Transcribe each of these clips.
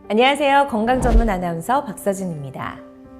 안녕하세요. 건강 전문 아나운서 박서진입니다.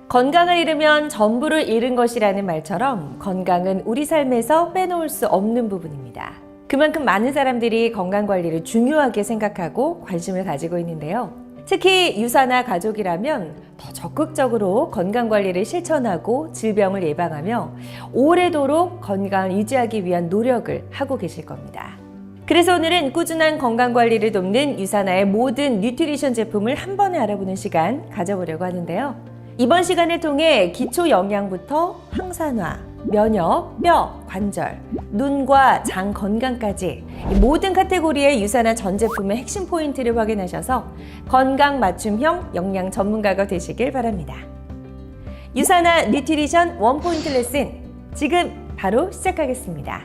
건강을 잃으면 전부를 잃은 것이라는 말처럼 건강은 우리 삶에서 빼놓을 수 없는 부분입니다. 그만큼 많은 사람들이 건강관리를 중요하게 생각하고 관심을 가지고 있는데요. 특히 유사나 가족이라면 더 적극적으로 건강관리를 실천하고 질병을 예방하며 오래도록 건강을 유지하기 위한 노력을 하고 계실 겁니다. 그래서 오늘은 꾸준한 건강관리를 돕는 유사나의 모든 뉴트리션 제품을 한 번에 알아보는 시간 가져보려고 하는데요. 이번 시간을 통해 기초 영양부터 항산화, 면역, 뼈, 관절, 눈과 장 건강까지 이 모든 카테고리의 유사나 전 제품의 핵심 포인트를 확인하셔서 건강 맞춤형 영양 전문가가 되시길 바랍니다. 유사나 뉴트리션 원포인트 레슨 지금 바로 시작하겠습니다.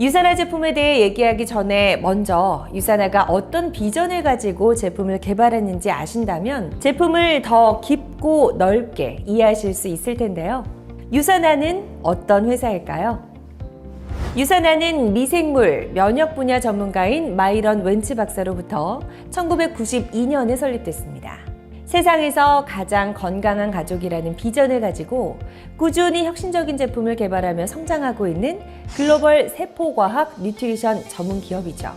유사나 제품에 대해 얘기하기 전에 먼저 유사나가 어떤 비전을 가지고 제품을 개발했는지 아신다면 제품을 더 깊고 넓게 이해하실 수 있을 텐데요. 유사나는 어떤 회사일까요? 유사나는 미생물, 면역 분야 전문가인 마이런 웬츠 박사로부터 1992년에 설립됐습니다. 세상에서 가장 건강한 가족이라는 비전을 가지고 꾸준히 혁신적인 제품을 개발하며 성장하고 있는 글로벌 세포과학 뉴트리션 전문 기업이죠.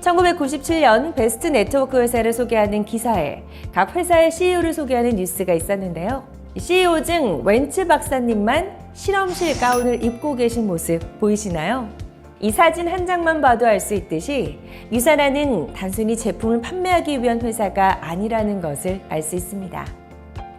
1997년 베스트 네트워크 회사를 소개하는 기사에 각 회사의 CEO를 소개하는 뉴스가 있었는데요. CEO 중 웬츠 박사님만 실험실 가운을 입고 계신 모습 보이시나요? 이 사진 한 장만 봐도 알 수 있듯이 유사나는 단순히 제품을 판매하기 위한 회사가 아니라는 것을 알 수 있습니다.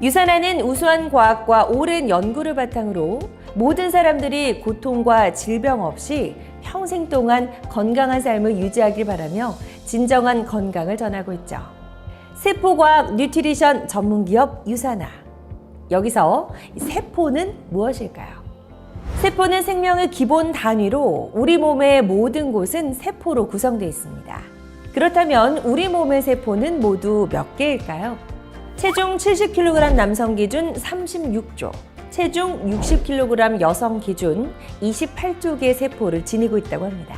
유사나는 우수한 과학과 오랜 연구를 바탕으로 모든 사람들이 고통과 질병 없이 평생 동안 건강한 삶을 유지하길 바라며 진정한 건강을 전하고 있죠. 세포과학 뉴트리션 전문기업 유사나. 여기서 세포는 무엇일까요? 세포는 생명의 기본 단위로 우리 몸의 모든 곳은 세포로 구성되어 있습니다. 그렇다면 우리 몸의 세포는 모두 몇 개일까요? 체중 70kg 남성 기준 36조, 체중 60kg 여성 기준 28조 개의 세포를 지니고 있다고 합니다.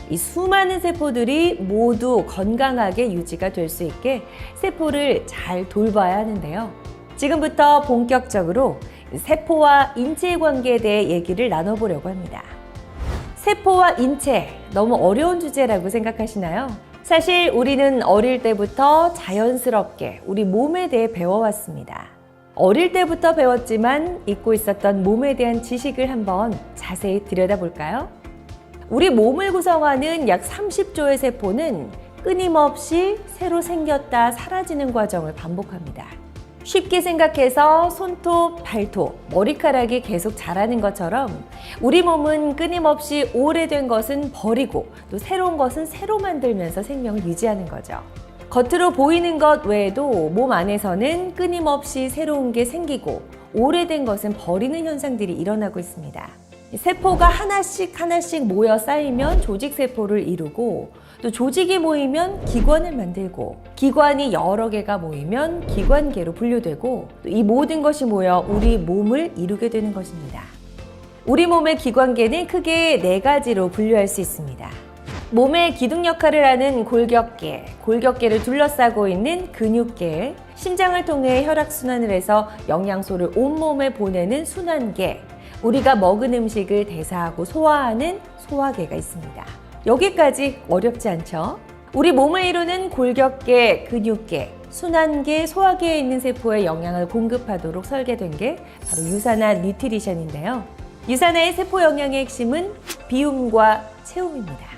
이 수많은 세포들이 모두 건강하게 유지가 될 수 있게 세포를 잘 돌봐야 하는데요. 지금부터 본격적으로 세포와 인체의 관계에 대해 얘기를 나눠보려고 합니다. 세포와 인체, 너무 어려운 주제라고 생각하시나요? 사실 우리는 어릴 때부터 자연스럽게 우리 몸에 대해 배워왔습니다. 어릴 때부터 배웠지만 잊고 있었던 몸에 대한 지식을 한번 자세히 들여다볼까요? 우리 몸을 구성하는 약 30조의 세포는 끊임없이 새로 생겼다 사라지는 과정을 반복합니다. 쉽게 생각해서 손톱, 발톱, 머리카락이 계속 자라는 것처럼 우리 몸은 끊임없이 오래된 것은 버리고 또 새로운 것은 새로 만들면서 생명을 유지하는 거죠. 겉으로 보이는 것 외에도 몸 안에서는 끊임없이 새로운 게 생기고 오래된 것은 버리는 현상들이 일어나고 있습니다. 세포가 하나씩 모여 쌓이면 조직세포를 이루고 또 조직이 모이면 기관을 만들고 기관이 여러 개가 모이면 기관계로 분류되고 또 이 모든 것이 모여 우리 몸을 이루게 되는 것입니다. 우리 몸의 기관계는 크게 4가지로 분류할 수 있습니다. 몸의 기둥 역할을 하는 골격계, 골격계를 둘러싸고 있는 근육계, 심장을 통해 혈액순환을 해서 영양소를 온몸에 보내는 순환계, 우리가 먹은 음식을 대사하고 소화하는 소화계가 있습니다. 여기까지 어렵지 않죠? 우리 몸을 이루는 골격계, 근육계, 순환계, 소화계에 있는 세포에 영양을 공급하도록 설계된 게 바로 유사나 뉴트리션인데요. 유사나의 세포 영양의 핵심은 비움과 채움입니다.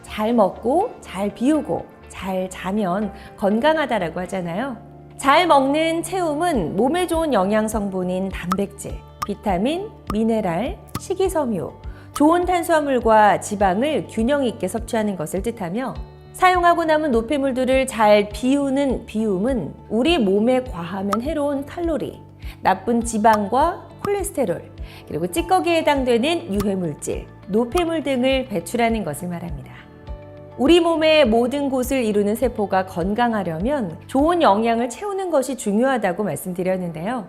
잘 먹고, 잘 비우고, 잘 자면 건강하다라고 하잖아요. 잘 먹는 채움은 몸에 좋은 영양 성분인 단백질, 비타민, 미네랄, 식이섬유, 좋은 탄수화물과 지방을 균형 있게 섭취하는 것을 뜻하며 사용하고 남은 노폐물들을 잘 비우는 비움은 우리 몸에 과하면 해로운 칼로리, 나쁜 지방과 콜레스테롤, 그리고 찌꺼기에 해당되는 유해물질, 노폐물 등을 배출하는 것을 말합니다. 우리 몸의 모든 곳을 이루는 세포가 건강하려면 좋은 영양을 채우는 것이 중요하다고 말씀드렸는데요.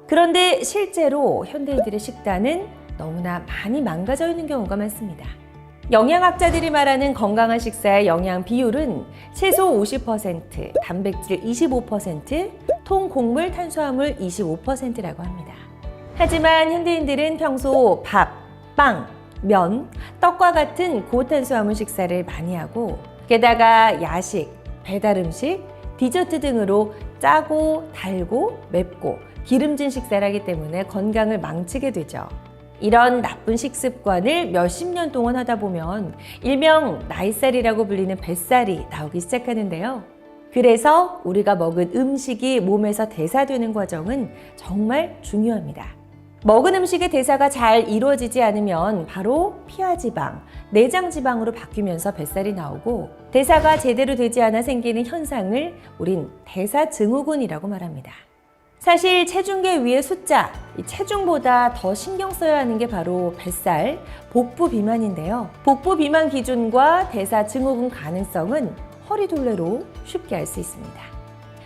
그런데 실제로 현대인들의 식단은 너무나 많이 망가져 있는 경우가 많습니다. 영양학자들이 말하는 건강한 식사의 영양 비율은 채소 50%, 단백질 25%, 통곡물 탄수화물 25%라고 합니다. 하지만 현대인들은 평소 밥, 빵, 면, 떡과 같은 고탄수화물 식사를 많이 하고 게다가 야식, 배달음식, 디저트 등으로 짜고 달고 맵고 기름진 식사를 하기 때문에 건강을 망치게 되죠. 이런 나쁜 식습관을 몇십 년 동안 하다 보면 일명 나이살이라고 불리는 뱃살이 나오기 시작하는데요. 그래서 우리가 먹은 음식이 몸에서 대사되는 과정은 정말 중요합니다. 먹은 음식의 대사가 잘 이루어지지 않으면 바로 피하지방, 내장지방으로 바뀌면서 뱃살이 나오고 대사가 제대로 되지 않아 생기는 현상을 우린 대사증후군이라고 말합니다. 사실 체중계 위의 숫자, 이 체중보다 더 신경 써야 하는 게 바로 뱃살, 복부 비만인데요. 복부 비만 기준과 대사증후군 가능성은 허리둘레로 쉽게 알 수 있습니다.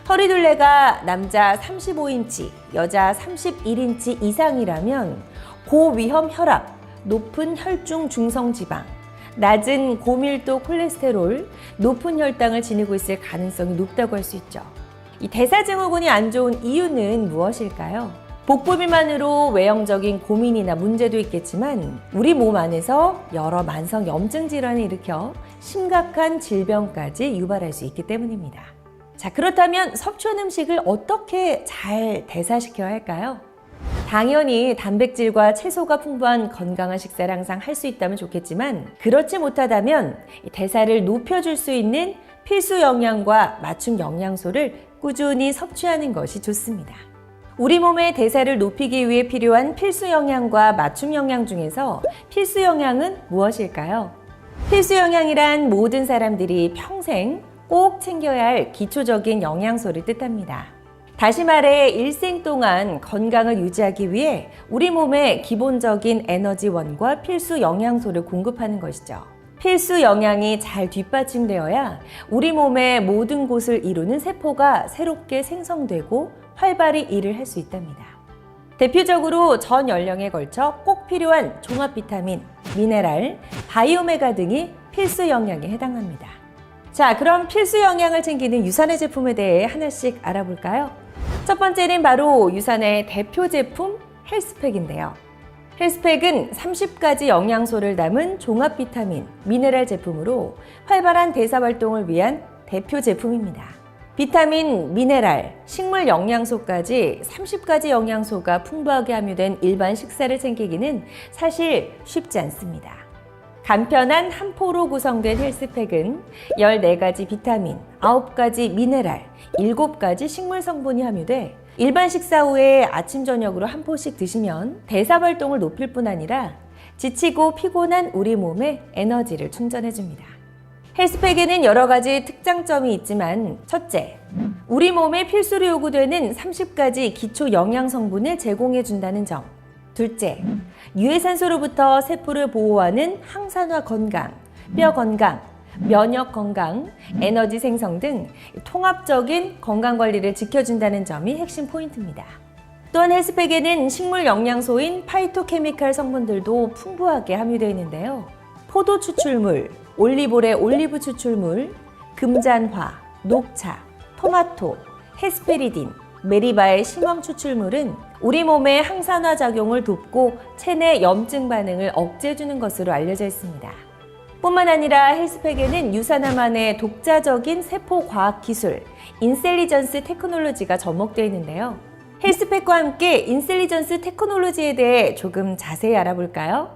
허리둘레가 남자 35인치, 여자 31인치 이상이라면 고위험 혈압, 높은 혈중 중성지방, 낮은 고밀도 콜레스테롤, 높은 혈당을 지니고 있을 가능성이 높다고 할 수 있죠. 이 대사증후군이 안 좋은 이유는 무엇일까요? 복부 비만으로 외형적인 고민이나 문제도 있겠지만 우리 몸 안에서 여러 만성 염증 질환을 일으켜 심각한 질병까지 유발할 수 있기 때문입니다. 자, 그렇다면 섭취한 음식을 어떻게 잘 대사시켜야 할까요? 당연히 단백질과 채소가 풍부한 건강한 식사를 항상 할 수 있다면 좋겠지만 그렇지 못하다면 대사를 높여줄 수 있는 필수 영양과 맞춤 영양소를 꾸준히 섭취하는 것이 좋습니다. 우리 몸의 대사를 높이기 위해 필요한 필수 영양과 맞춤 영양 중에서 필수 영양은 무엇일까요? 필수 영양이란 모든 사람들이 평생 꼭 챙겨야 할 기초적인 영양소를 뜻합니다. 다시 말해 일생 동안 건강을 유지하기 위해 우리 몸에 기본적인 에너지원과 필수 영양소를 공급하는 것이죠. 필수 영양이 잘 뒷받침되어야 우리 몸의 모든 곳을 이루는 세포가 새롭게 생성되고 활발히 일을 할 수 있답니다. 대표적으로 전 연령에 걸쳐 꼭 필요한 종합 비타민, 미네랄, 바이오메가 등이 필수 영양에 해당합니다. 자, 그럼 필수 영양을 챙기는 유산의 제품에 대해 하나씩 알아볼까요? 첫 번째는 바로 유산의 대표 제품 헬스팩인데요. 헬스팩은 30가지 영양소를 담은 종합 비타민, 미네랄 제품으로 활발한 대사 활동을 위한 대표 제품입니다. 비타민, 미네랄, 식물 영양소까지 30가지 영양소가 풍부하게 함유된 일반 식사를 챙기기는 사실 쉽지 않습니다. 간편한 한 포로 구성된 헬스팩은 14가지 비타민, 9가지 미네랄, 7가지 식물 성분이 함유돼 일반 식사 후에 아침, 저녁으로 한 포씩 드시면 대사 활동을 높일 뿐 아니라 지치고 피곤한 우리 몸에 에너지를 충전해줍니다. 헬스팩에는 여러 가지 특장점이 있지만 첫째, 우리 몸에 필수로 요구되는 30가지 기초 영양 성분을 제공해준다는 점. 둘째, 유해산소로부터 세포를 보호하는 항산화 건강, 뼈 건강, 면역 건강, 에너지 생성 등 통합적인 건강 관리를 지켜준다는 점이 핵심 포인트입니다. 또한 헬스팩에는 식물 영양소인 파이토케미칼 성분들도 풍부하게 함유되어 있는데요. 포도 추출물, 올리볼의 올리브 추출물, 금잔화, 녹차, 토마토, 헤스페리딘, 메리바의 심황 추출물은 우리 몸의 항산화 작용을 돕고 체내 염증 반응을 억제해주는 것으로 알려져 있습니다. 뿐만 아니라 헬스팩에는 유산화만의 독자적인 세포 과학 기술, 인셀리전스 테크놀로지가 접목되어 있는데요. 헬스팩과 함께 인셀리전스 테크놀로지에 대해 조금 자세히 알아볼까요?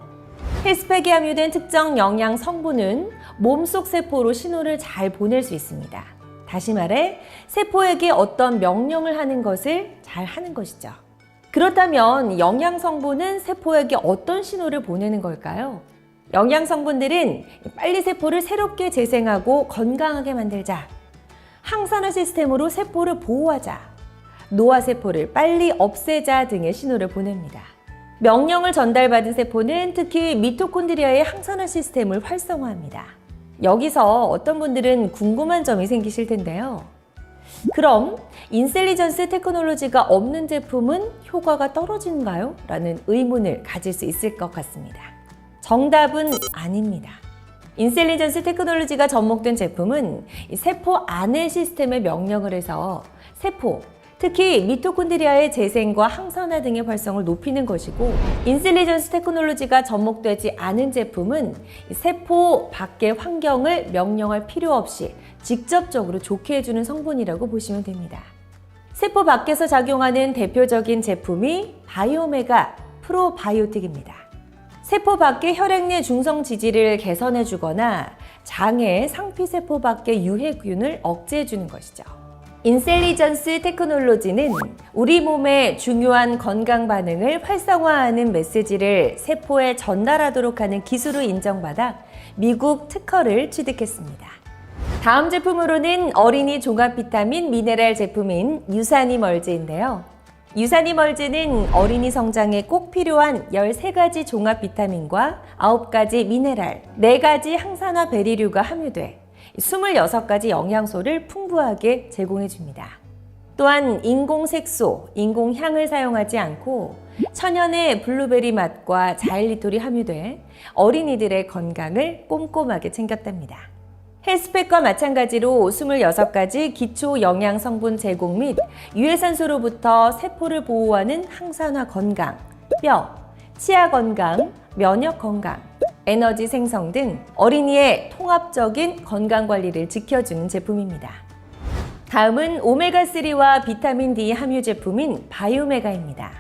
헬스팩에 함유된 특정 영양 성분은 몸속 세포로 신호를 잘 보낼 수 있습니다. 다시 말해 세포에게 어떤 명령을 하는 것을 잘 하는 것이죠. 그렇다면 영양 성분은 세포에게 어떤 신호를 보내는 걸까요? 영양 성분들은 빨리 세포를 새롭게 재생하고 건강하게 만들자, 항산화 시스템으로 세포를 보호하자, 노화 세포를 빨리 없애자 등의 신호를 보냅니다. 명령을 전달받은 세포는 특히 미토콘드리아의 항산화 시스템을 활성화합니다. 여기서 어떤 분들은 궁금한 점이 생기실 텐데요. 그럼 인셀리전스 테크놀로지가 없는 제품은 효과가 떨어지는가요? 라는 의문을 가질 수 있을 것 같습니다. 정답은 아닙니다. 인셀리전스 테크놀로지가 접목된 제품은 세포 안의 시스템에 명령을 해서 세포, 특히 미토콘드리아의 재생과 항산화 등의 활성을 높이는 것이고, 인셀리전스 테크놀로지가 접목되지 않은 제품은 세포 밖의 환경을 명령할 필요 없이 직접적으로 좋게 해주는 성분이라고 보시면 됩니다. 세포 밖에서 작용하는 대표적인 제품이 바이오메가 프로바이오틱입니다. 세포 밖의 혈액 내 중성 지질을 개선해 주거나 장의 상피세포 밖의 유해균을 억제해 주는 것이죠. 인셀리전스 테크놀로지는 우리 몸의 중요한 건강 반응을 활성화하는 메시지를 세포에 전달하도록 하는 기술로 인정받아 미국 특허를 취득했습니다. 다음 제품으로는 어린이 종합 비타민 미네랄 제품인 유사니멀즈인데요. 유사니멀즈는 어린이 성장에 꼭 필요한 13가지 종합 비타민과 9가지 미네랄, 4가지 항산화 베리류가 함유돼 26가지 영양소를 풍부하게 제공해줍니다. 또한 인공색소, 인공향을 사용하지 않고 천연의 블루베리 맛과 자일리톨이 함유돼 어린이들의 건강을 꼼꼼하게 챙겼답니다. 헬스팩과 마찬가지로 26가지 기초 영양 성분 제공 및 유해산소로부터 세포를 보호하는 항산화 건강, 뼈, 치아 건강, 면역 건강, 에너지 생성 등 어린이의 통합적인 건강 관리를 지켜주는 제품입니다. 다음은 오메가3와 비타민 D 함유 제품인 바이오메가입니다.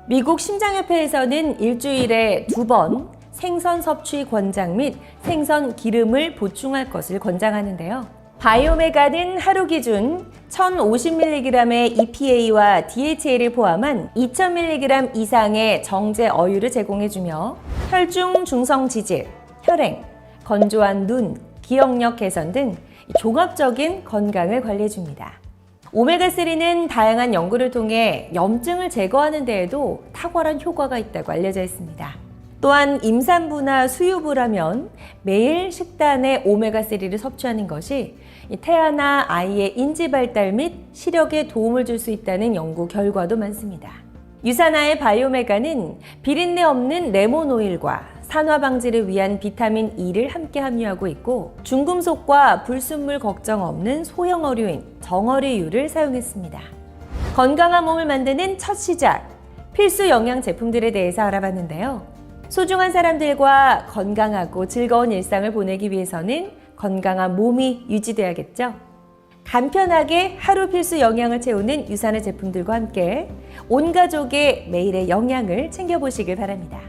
미국 심장협회에서는 일주일에 2번 생선 섭취 권장 및 생선 기름을 보충할 것을 권장하는데요. 바이오메가는 하루 기준 1050mg의 EPA와 DHA를 포함한 2000mg 이상의 정제 어유를 제공해주며 혈중 중성 지질, 혈행, 건조한 눈, 기억력 개선 등 종합적인 건강을 관리해줍니다. 오메가3는 다양한 연구를 통해 염증을 제거하는 데에도 탁월한 효과가 있다고 알려져 있습니다. 또한 임산부나 수유부라면 매일 식단에 오메가3를 섭취하는 것이 태아나 아이의 인지 발달 및 시력에 도움을 줄 수 있다는 연구 결과도 많습니다. 유산화의 바이오메가는 비린내 없는 레몬 오일과 산화 방지를 위한 비타민 E를 함께 함유하고 있고, 중금속과 불순물 걱정 없는 소형 어류인 정어리유를 사용했습니다. 건강한 몸을 만드는 첫 시작, 필수 영양 제품들에 대해서 알아봤는데요. 소중한 사람들과 건강하고 즐거운 일상을 보내기 위해서는 건강한 몸이 유지돼야겠죠? 간편하게 하루 필수 영양을 채우는 유산의 제품들과 함께 온 가족의 매일의 영양을 챙겨보시길 바랍니다.